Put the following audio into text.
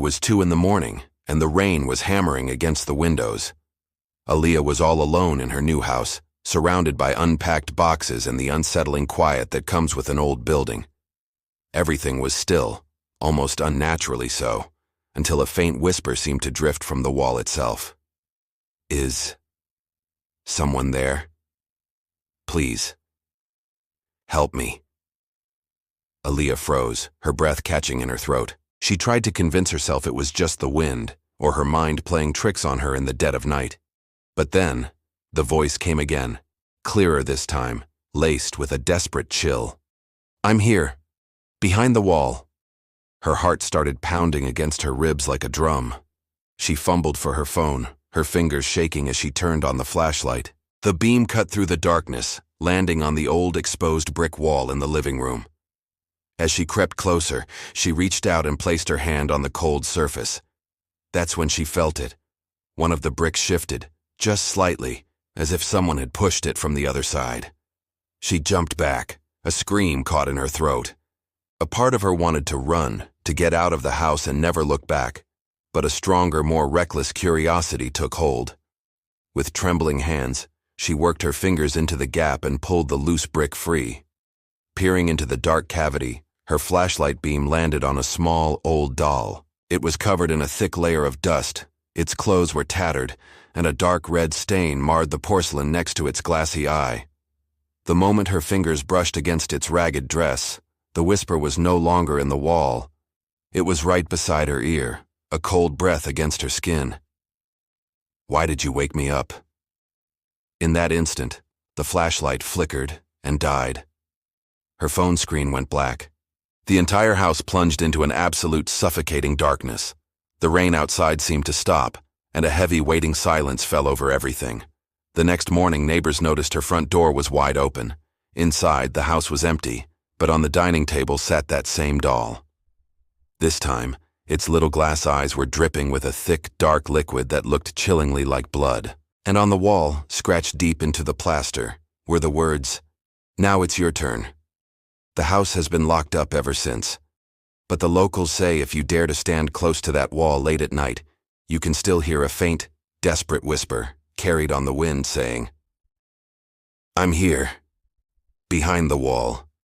was 2 in the morning, and the rain was hammering against the windows. Aaliyah was all alone in her new house, surrounded by unpacked boxes and the unsettling quiet that comes with an old building. Everything was still, almost unnaturally so, until a faint whisper seemed to drift from the wall itself. "Is someone there? Please. Help me." Aaliyah froze, her breath catching in her throat. She tried to convince herself it was just the wind, or her mind playing tricks on her in the dead of night. But then, the voice came again, clearer this time, laced with a desperate chill. "I'm here, behind the wall." Her heart started pounding against her ribs like a drum. She fumbled for her phone, her fingers shaking as she turned on the flashlight. The beam cut through the darkness, landing on the old exposed brick wall in the living room. As she crept closer, she reached out and placed her hand on the cold surface. That's when she felt it. One of the bricks shifted, just slightly, as if someone had pushed it from the other side. She jumped back, a scream caught in her throat. A part of her wanted to run, to get out of the house and never look back, but a stronger, more reckless curiosity took hold. With trembling hands, she worked her fingers into the gap and pulled the loose brick free. Peering into the dark cavity, her flashlight beam landed on a small, old doll. It was covered in a thick layer of dust, its clothes were tattered, and a dark red stain marred the porcelain next to its glassy eye. The moment her fingers brushed against its ragged dress, the whisper was no longer in the wall. It was right beside her ear, a cold breath against her skin. "Why did you wake me up?" In that instant, the flashlight flickered and died. Her phone screen went black. The entire house plunged into an absolute suffocating darkness. The rain outside seemed to stop, and a heavy waiting silence fell over everything. The next morning, neighbors noticed her front door was wide open. Inside, the house was empty, but on the dining table sat that same doll. This time, its little glass eyes were dripping with a thick, dark liquid that looked chillingly like blood. And on the wall, scratched deep into the plaster, were the words, "Now it's your turn." The house has been locked up ever since. But the locals say if you dare to stand close to that wall late at night, you can still hear a faint, desperate whisper, carried on the wind, saying, "I'm here, behind the wall."